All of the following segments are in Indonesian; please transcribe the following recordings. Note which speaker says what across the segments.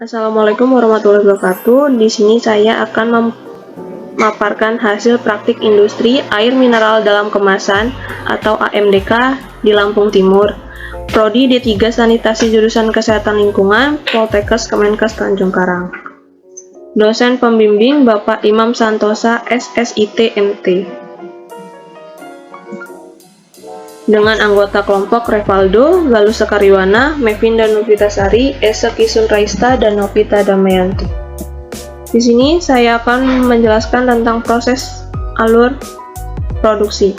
Speaker 1: Assalamualaikum warahmatullahi wabarakatuh. Di sini saya akan memaparkan hasil praktik industri air mineral dalam kemasan atau AMDK di Lampung Timur. Prodi D3 Sanitasi Jurusan Kesehatan Lingkungan, Poltekkes Kemenkes Tanjung Karang. Dosen pembimbing Bapak Imam Santosa, SSIT MT. Dengan anggota kelompok Revaldo, Galus Sekariwana, Mevinda Novitasari, Esa Kisun Raista, dan Novita Damayanti. Di sini saya akan menjelaskan tentang proses alur produksi.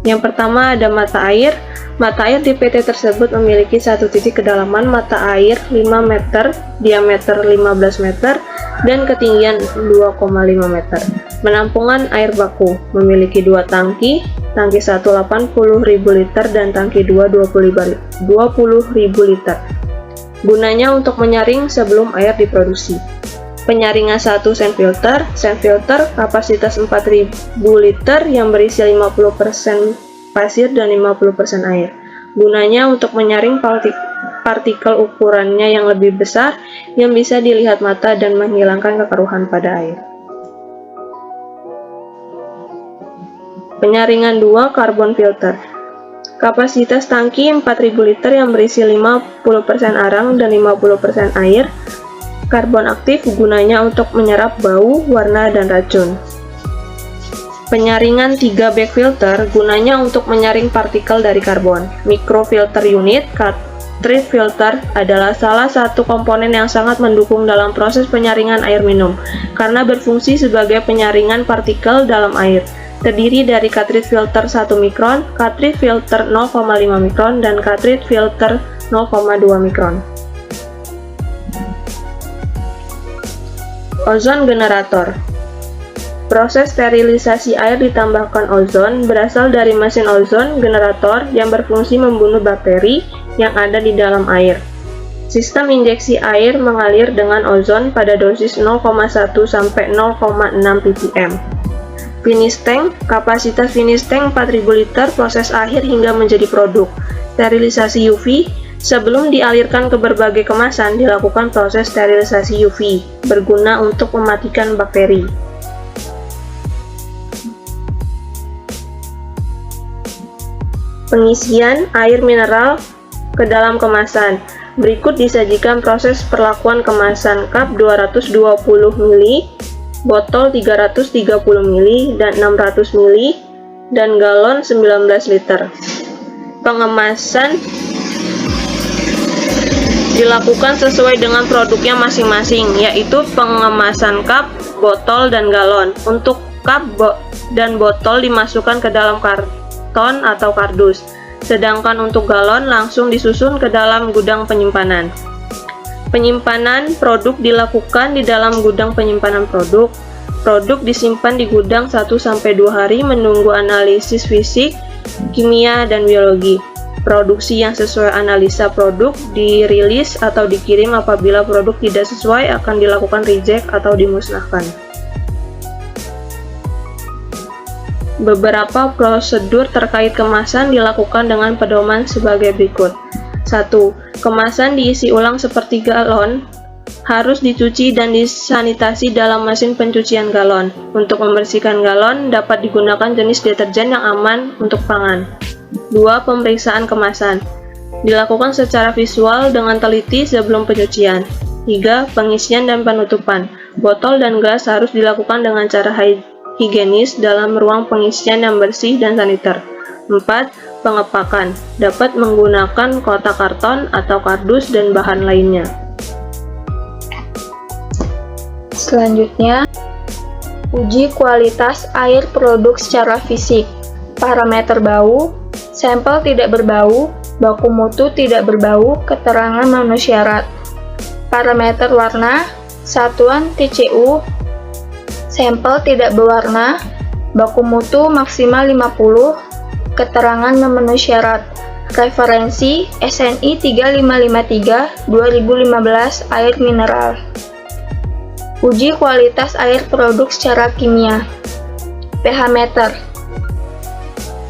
Speaker 1: Yang pertama ada mata air. Mata air di PT tersebut memiliki satu titik kedalaman mata air 5 meter, diameter 15 meter, dan ketinggian 2,5 meter. Penampungan air baku memiliki dua tangki 1 80.000 liter dan tangki 2 20.000 liter. Gunanya untuk menyaring sebelum air diproduksi. Penyaringan 1 sand filter kapasitas 4.000 liter yang berisi 50% pasir dan 50% air. Gunanya untuk menyaring partikel ukurannya yang lebih besar yang bisa dilihat mata dan menghilangkan kekeruhan pada air. Penyaringan 2 karbon filter. Kapasitas tangki 4.000 liter yang berisi 50% arang dan 50% air. Karbon aktif gunanya untuk menyerap bau, warna, dan racun. Penyaringan 3 bag filter gunanya untuk menyaring partikel dari karbon. Microfilter unit, cartridge filter adalah salah satu komponen yang sangat mendukung dalam proses penyaringan air minum, karena berfungsi sebagai penyaringan partikel dalam air. Terdiri dari cartridge filter 1 mikron, cartridge filter 0,5 mikron, dan cartridge filter 0,2 mikron. Ozon generator. Proses sterilisasi air ditambahkan ozon berasal dari mesin ozon generator yang berfungsi membunuh bakteri yang ada di dalam air. Sistem injeksi air mengalir dengan ozon pada dosis 0,1 sampai 0,6 ppm. Finish tank, kapasitas finish tank 4.000 liter, proses akhir hingga menjadi produk. Sterilisasi UV, sebelum dialirkan ke berbagai kemasan dilakukan proses sterilisasi UV, berguna untuk mematikan bakteri. Pengisian air mineral ke dalam kemasan. Berikut disajikan proses perlakuan kemasan cup 220 ml, botol 330 ml dan 600 ml, dan galon 19 liter. Pengemasan dilakukan sesuai dengan produknya masing-masing, yaitu pengemasan cup, botol, dan galon. Untuk cup dan botol dimasukkan ke dalam karton atau kardus, sedangkan untuk galon langsung disusun ke dalam gudang penyimpanan. Penyimpanan produk dilakukan di dalam gudang penyimpanan produk. Produk disimpan di gudang 1-2 hari menunggu analisis fisik, kimia, dan biologi. Produksi yang sesuai analisa produk dirilis atau dikirim. Apabila produk tidak sesuai akan dilakukan reject atau dimusnahkan. Beberapa prosedur terkait kemasan dilakukan dengan pedoman sebagai berikut. 1. Kemasan diisi ulang seperti galon, harus dicuci dan disanitasi dalam mesin pencucian galon. Untuk membersihkan galon, dapat digunakan jenis deterjen yang aman untuk pangan. 2. Pemeriksaan kemasan dilakukan secara visual dengan teliti sebelum pencucian. 3. Pengisian dan penutupan. Botol dan gelas harus dilakukan dengan cara higienis dalam ruang pengisian yang bersih dan saniter. 4. Pengepakan. Dapat menggunakan kotak karton atau kardus dan bahan lainnya.
Speaker 2: Selanjutnya, uji kualitas air produk secara fisik. Parameter bau, sampel tidak berbau, baku mutu tidak berbau, keterangan memenuhi syarat. Parameter warna, satuan TCU, sampel tidak berwarna, baku mutu maksimal 50, keterangan memenuhi syarat. Referensi SNI 3553 2015 air mineral. Uji kualitas air produk secara kimia. pH meter.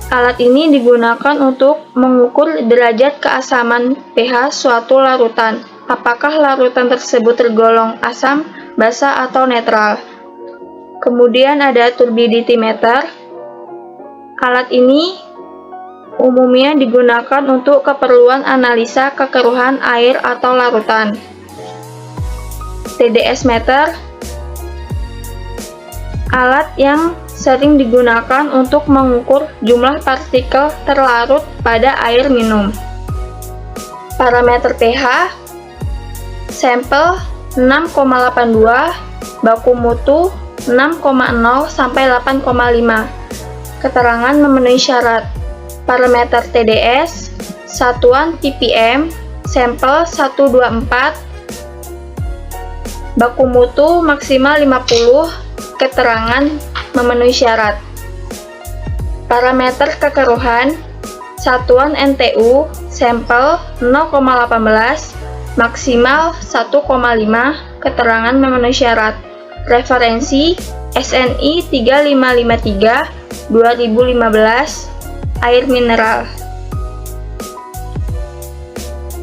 Speaker 2: Alat ini digunakan untuk mengukur derajat keasaman pH suatu larutan. apakah larutan tersebut tergolong asam, basa, atau netral. Kemudian ada turbidity meter. Alat ini umumnya digunakan untuk keperluan analisa kekeruhan air atau larutan. TDS meter, alat yang sering digunakan untuk mengukur jumlah partikel terlarut pada air minum. Parameter pH, sampel 6,82, baku mutu 6,0 sampai 8,5. Keterangan memenuhi syarat. Parameter TDS, satuan ppm, sampel 124, baku mutu maksimal 50, keterangan memenuhi syarat. Parameter kekeruhan, satuan NTU, sampel 0,18, maksimal 1,5, keterangan memenuhi syarat. Referensi SNI 3553 2015, air mineral.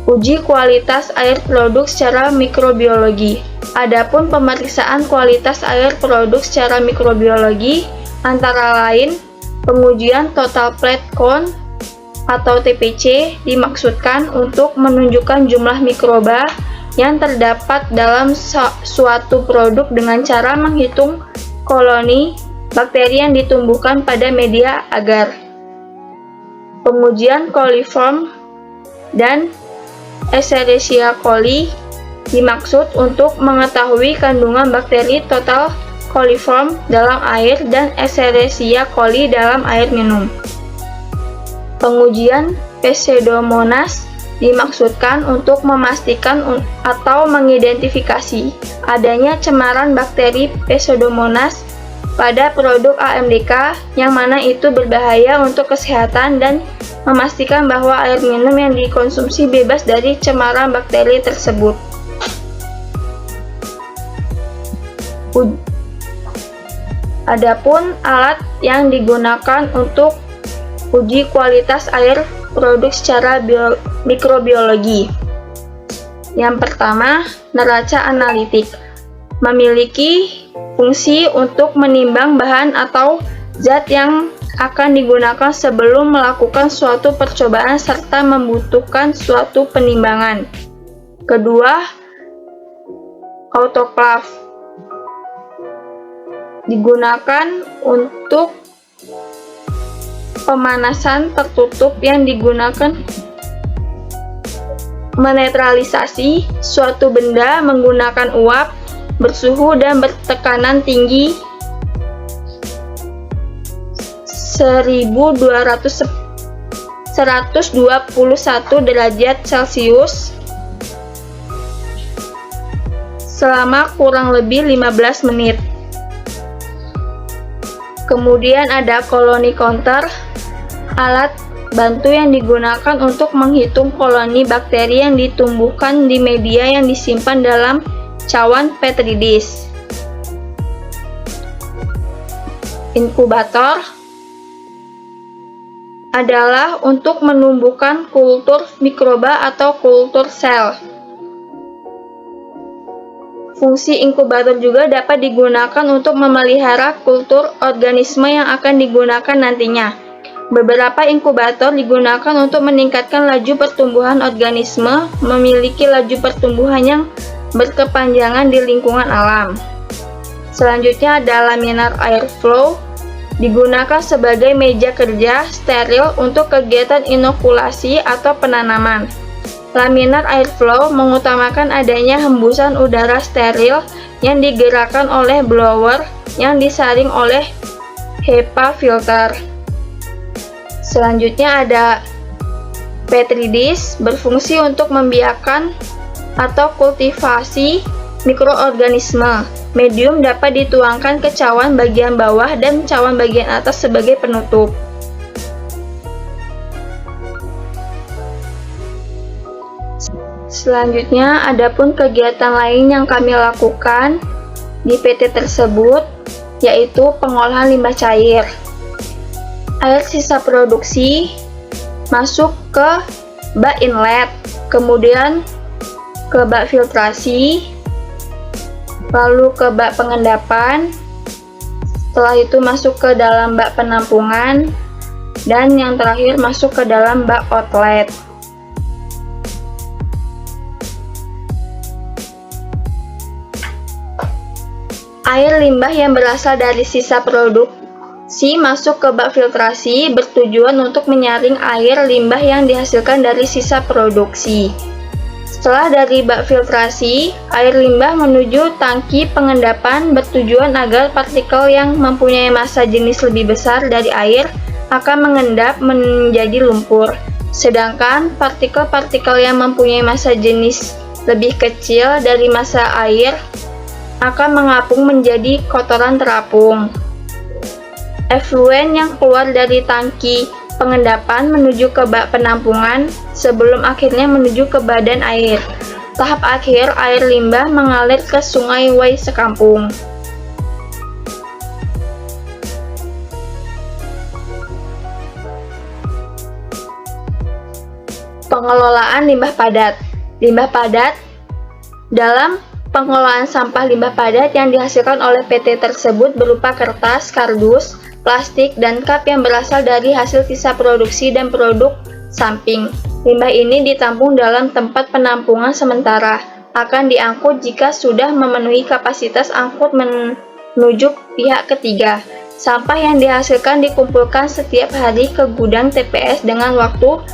Speaker 2: Uji kualitas air produk secara mikrobiologi. Adapun pemeriksaan kualitas air produk secara mikrobiologi antara lain pengujian total plate count atau TPC dimaksudkan untuk menunjukkan jumlah mikroba yang terdapat dalam suatu produk dengan cara menghitung koloni bakteri yang ditumbuhkan pada media agar. Pengujian coliform dan Escherichia coli dimaksud untuk mengetahui kandungan bakteri total coliform dalam air dan Escherichia coli dalam air minum. Pengujian Pseudomonas dimaksudkan untuk memastikan atau mengidentifikasi adanya cemaran bakteri Pseudomonas pada produk AMDK yang mana itu berbahaya untuk kesehatan dan memastikan bahwa air minum yang dikonsumsi bebas dari cemaran bakteri tersebut. Adapun alat yang digunakan untuk uji kualitas air produk secara mikrobiologi. Yang pertama, neraca analitik memiliki fungsi untuk menimbang bahan atau zat yang akan digunakan sebelum melakukan suatu percobaan serta membutuhkan suatu penimbangan. Kedua, autoclave digunakan untuk pemanasan tertutup yang digunakan menetralisasi suatu benda menggunakan uap bersuhu dan bertekanan tinggi 121 derajat Celcius selama kurang lebih 15 menit. Kemudian ada colony counter, alat bantu yang digunakan untuk menghitung koloni bakteri yang ditumbuhkan di media yang disimpan dalam cawan petri dish. Inkubator adalah untuk menumbuhkan kultur mikroba atau kultur sel. Fungsi inkubator juga dapat digunakan untuk memelihara kultur organisme yang akan digunakan nantinya. Beberapa inkubator digunakan untuk meningkatkan laju pertumbuhan organisme, memiliki laju pertumbuhan yang berkepanjangan di lingkungan alam. Selanjutnya ada laminar airflow, digunakan sebagai meja kerja steril untuk kegiatan inokulasi atau penanaman. Laminar airflow mengutamakan adanya hembusan udara steril yang digerakkan oleh blower yang disaring oleh HEPA filter. Selanjutnya ada petri dish, berfungsi untuk membiarkan atau kultivasi mikroorganisme. Medium dapat dituangkan ke cawan bagian bawah dan cawan bagian atas sebagai penutup. Selanjutnya, adapun kegiatan lain yang kami lakukan di PT tersebut, yaitu pengolahan limbah cair. Air sisa produksi masuk ke bak inlet, kemudian ke bak filtrasi, lalu ke bak pengendapan, setelah itu masuk ke dalam bak penampungan, dan yang terakhir masuk ke dalam bak outlet. Air limbah yang berasal dari sisa produksi masuk ke bak filtrasi bertujuan untuk menyaring air limbah yang dihasilkan dari sisa produksi. Setelah dari bak filtrasi, air limbah menuju tangki pengendapan bertujuan agar partikel yang mempunyai massa jenis lebih besar dari air akan mengendap menjadi lumpur. Sedangkan partikel-partikel yang mempunyai massa jenis lebih kecil dari massa air akan mengapung menjadi kotoran terapung. Efluen yang keluar dari tangki pengendapan menuju ke bak penampungan sebelum akhirnya menuju ke badan air. Tahap akhir, air limbah mengalir ke Sungai Wai Sekampung. Pengelolaan limbah padat. Limbah padat dalam pengelolaan sampah limbah padat yang dihasilkan oleh PT tersebut berupa kertas, kardus, plastik, dan cup yang berasal dari hasil sisa produksi dan produk samping. Limbah ini ditampung dalam tempat penampungan sementara, akan diangkut jika sudah memenuhi kapasitas angkut menuju pihak ketiga. Sampah yang dihasilkan dikumpulkan setiap hari ke gudang TPS dengan waktu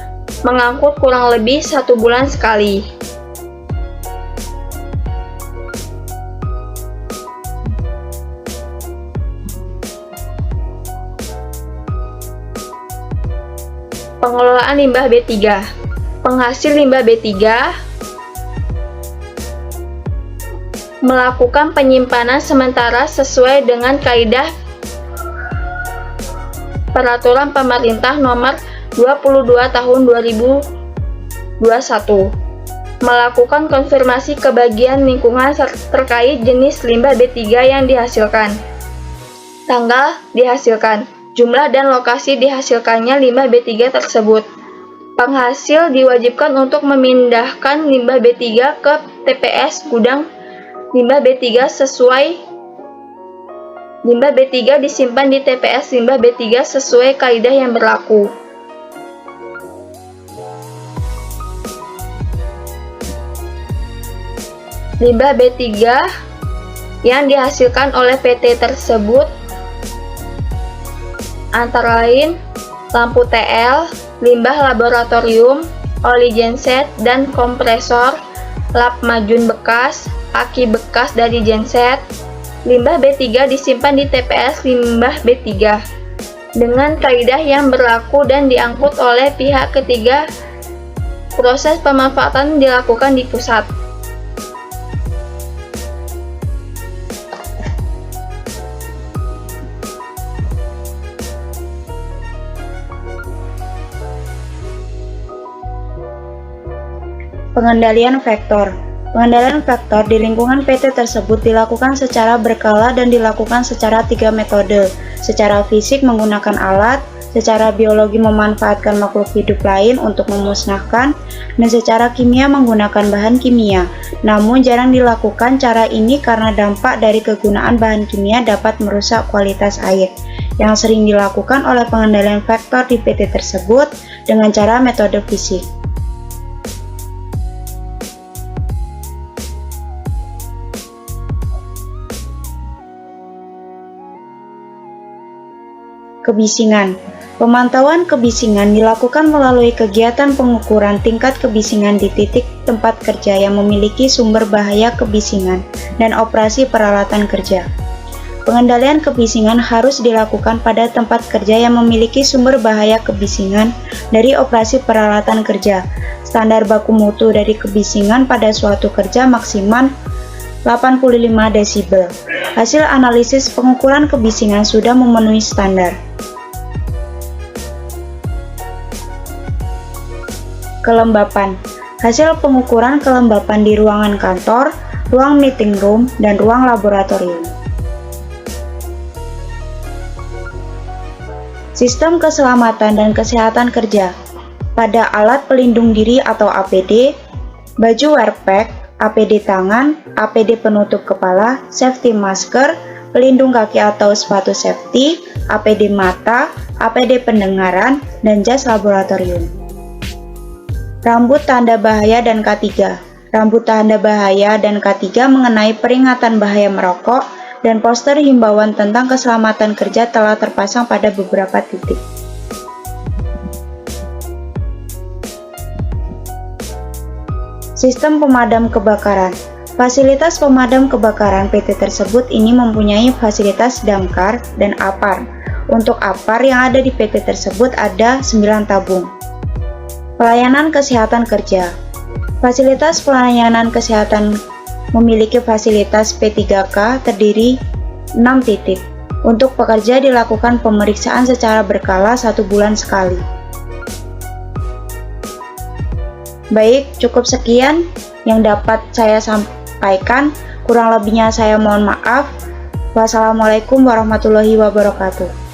Speaker 2: mengangkut kurang lebih 1 bulan sekali. Pengelolaan limbah B3. Penghasil limbah B3 melakukan penyimpanan sementara sesuai dengan kaidah Peraturan Pemerintah Nomor 22 Tahun 2021. Melakukan konfirmasi ke bagian lingkungan terkait jenis limbah B3 yang dihasilkan, tanggal dihasilkan, jumlah dan lokasi dihasilkannya limbah B3 tersebut. Penghasil diwajibkan untuk memindahkan limbah B3 ke TPS gudang limbah B3 sesuai limbah B3 disimpan di TPS limbah B3 sesuai kaidah yang berlaku. Limbah B3 yang dihasilkan oleh PT tersebut antara lain lampu TL, limbah laboratorium, oli genset dan kompresor, lap majun bekas, aki bekas dari genset. Limbah B3 disimpan di TPS limbah B3 dengan kaidah yang berlaku dan diangkut oleh pihak ketiga. Proses pemanfaatan dilakukan di pusat.
Speaker 3: Pengendalian faktor. Pengendalian faktor di lingkungan PT tersebut dilakukan secara berkala dan dilakukan secara 3 metode. Secara fisik menggunakan alat, secara biologi memanfaatkan makhluk hidup lain untuk memusnahkan, dan secara kimia menggunakan bahan kimia. Namun jarang dilakukan cara ini karena dampak dari kegunaan bahan kimia dapat merusak kualitas air. Yang sering dilakukan oleh pengendalian faktor di PT tersebut dengan cara metode fisik. Kebisingan. Pemantauan kebisingan dilakukan melalui kegiatan pengukuran tingkat kebisingan di titik tempat kerja yang memiliki sumber bahaya kebisingan dan operasi peralatan kerja. Pengendalian kebisingan harus dilakukan pada tempat kerja yang memiliki sumber bahaya kebisingan dari operasi peralatan kerja. Standar baku mutu dari kebisingan pada suatu kerja maksimal 85 desibel. Hasil analisis pengukuran kebisingan sudah memenuhi standar. Kelembapan. Hasil pengukuran kelembapan di ruangan kantor, ruang meeting room, dan ruang laboratorium. Sistem keselamatan dan kesehatan kerja. Pada alat pelindung diri atau APD, baju wear pack, APD tangan, APD penutup kepala, safety masker, pelindung kaki atau sepatu safety, APD mata, APD pendengaran, dan jas laboratorium. Rambut tanda bahaya dan K3. Rambut tanda bahaya dan K3 mengenai peringatan bahaya merokok dan poster himbauan tentang keselamatan kerja telah terpasang pada beberapa titik. Sistem pemadam kebakaran. Fasilitas pemadam kebakaran PT tersebut ini mempunyai fasilitas damkar dan APAR. Untuk APAR yang ada di PT tersebut ada 9 tabung. Pelayanan kesehatan kerja. Fasilitas pelayanan kesehatan memiliki fasilitas P3K terdiri 6 titik. Untuk pekerja dilakukan pemeriksaan secara berkala 1 bulan sekali. Baik, cukup sekian yang dapat saya sampaikan. Kurang lebihnya saya mohon maaf. Wassalamualaikum warahmatullahi wabarakatuh.